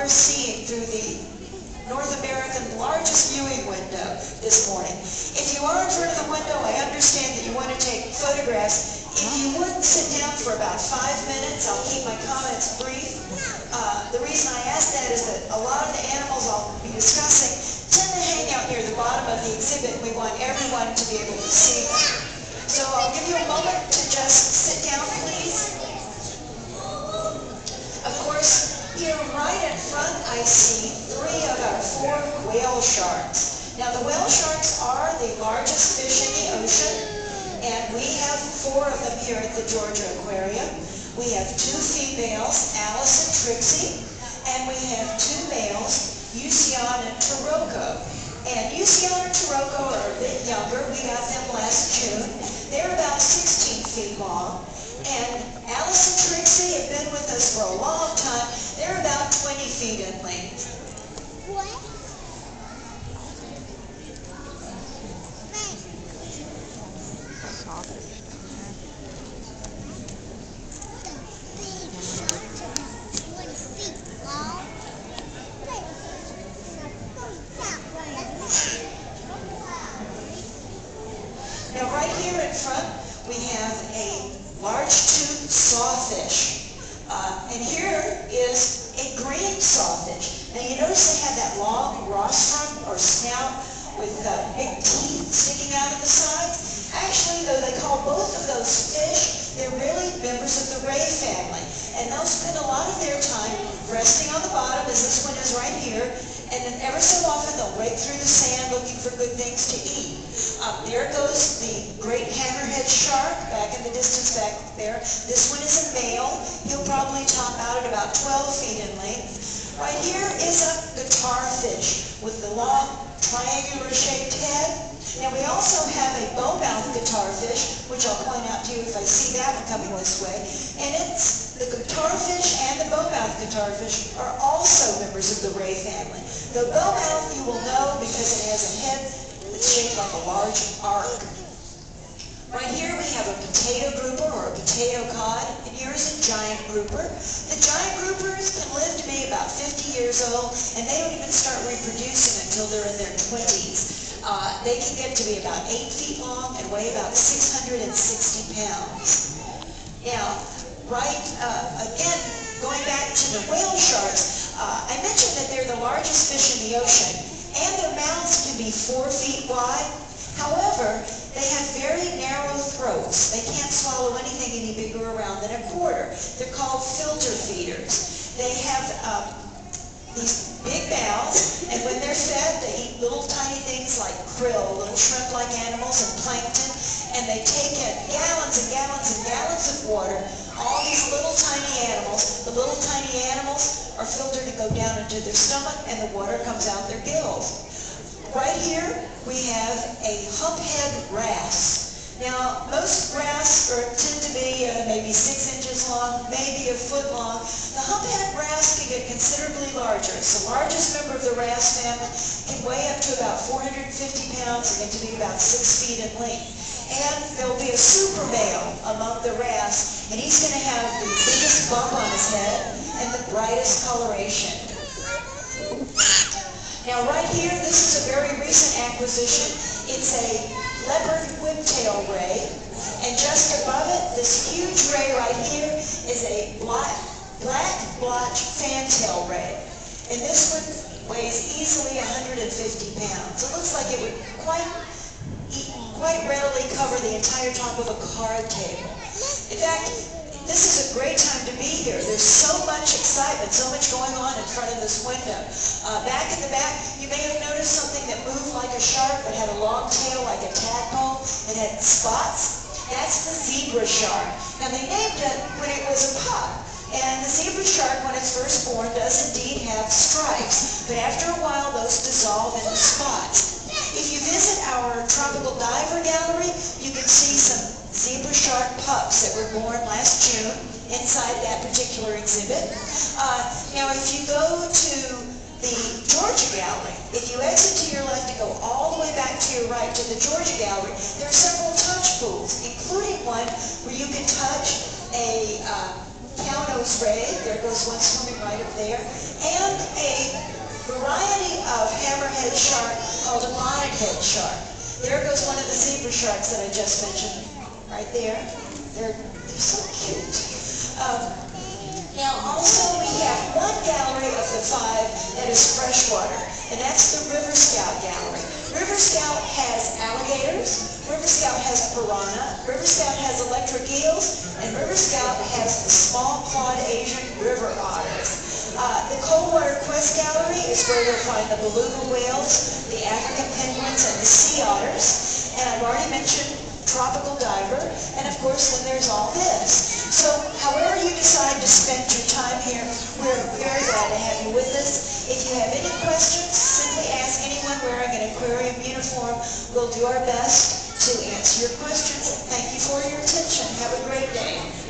we're seeing through the North American largest viewing window this morning. If you are in front of the window, I understand that you want to take photographs. If you would sit down for about 5 minutes, I'll keep my comments brief. The reason I ask that is that a lot of the animals I'll be discussing tend to hang out near the bottom of the exhibit. We want everyone to be able to see them. So I'll give you a moment to just sit down, please. Of course, here right in front I see 3 of our 4 whale sharks. Now the whale sharks are the largest fish in the ocean, and we have 4 of them here at the Georgia Aquarium. We have 2 females, Alice and Trixie, and we have 2 males, Ocean and Taroko. And Ocean and Taroko are a bit younger. We got them last June. They're about 16 feet long. And Alice and Trixie have been with us for a long time. They're about 20 feet in length. What? Now right here in front we have a large-toothed sawfish. And here is a green sawfish. Now you notice they have that long rostrum or snout with big teeth sticking out of the sides. Actually, though they call both of those fish, they're really members of the ray family. And they'll spend a lot of their time resting on the bottom, as this one is right here, and then ever so often they'll rake through the sand looking for good things to eat. There goes the great hammerhead shark back in the distance back there. This one is a male. He'll probably top out at about 12 feet in length. Right here is a guitar fish with the long triangular shaped head. Now we also have a bowmouth guitar fish, which I'll point out to you if I see that one coming this way. And it's the guitar fish and the bowmouth guitar fish are also members of the ray family. The bowmouth you will know because it has a head that's shaped like a large arc. Right here we have a potato grouper or a potato cod, and here is a giant grouper. The giant groupers can live to be about 50 years old, and they don't even start reproducing until they're in their 20s. They can get to be about 8 feet long and weigh about 660 pounds. Now, again, going back to the whale sharks, I mentioned that they're the largest fish in the ocean, and their mouths can be 4 feet wide. However, they have very narrow throats. They can't swallow anything any bigger around than a quarter. They're called filter feeders. They have these big mouths, and when they're fed, they eat little tiny things like krill, little shrimp-like animals, and plankton, and they take in gallons and gallons and gallons of water. All these little tiny animals, the little tiny animals are filtered to go down into their stomach, and the water comes out their gills. Right here, we have a humphead wrasse. Now, most wrasse tend to be maybe 6 inches long, maybe a foot long. The humphead wrasse can get considerably larger. It's the largest member of the wrasse family, can weigh up to about 450 pounds and get to be about 6 feet in length. And there'll be a super male among the wrasse, and he's going to have the biggest bump on his head and the brightest coloration. Now right here, this is a very recent acquisition. It's a leopard whiptail ray, and just above it, this huge ray right here is a black blotch fantail ray. And this one weighs easily 150 pounds. It looks like it would quite readily cover the entire top of a card table. In fact, this is a great time to be here. There's so much excitement, so much going on in front of this window. Back in the back, you may have noticed something that moved like a shark but had a long tail like a tadpole and had spots. That's the zebra shark. Now they named it when it was a pup. And the zebra shark, when it's first born, does indeed have stripes. But after a while, those dissolve into spots. If you visit our tropical diver gallery, you can see some zebra shark pups that were born last June inside that particular exhibit. Now if you go to the Georgia Gallery, if you exit to your left and go all the way back to your right to the Georgia Gallery, there are several touch pools, including one where you can touch a piano goes Ray. There goes one swimming right up there. And a variety of hammerhead shark called a bonnethead shark. There goes one of the zebra sharks that I just mentioned, right there. They're so cute. Now also we have one gallery of the 5 that is freshwater, and that's the River Scout gallery. River Scout has alligators, River Scout has piranha, River Scout has electric eels, and River Scout has the small-clawed Asian river otters. The Coldwater Quest Gallery is where you'll find the beluga whales, the African penguins, and the sea otters. And I've already mentioned tropical diver, and of course then there's all this. So however you decide to spend your time here, we're very glad to have you with us. If you have any questions, simply ask anyone wearing an aquarium uniform. We'll do our best to answer your questions. Thank you for your attention. Have a great day.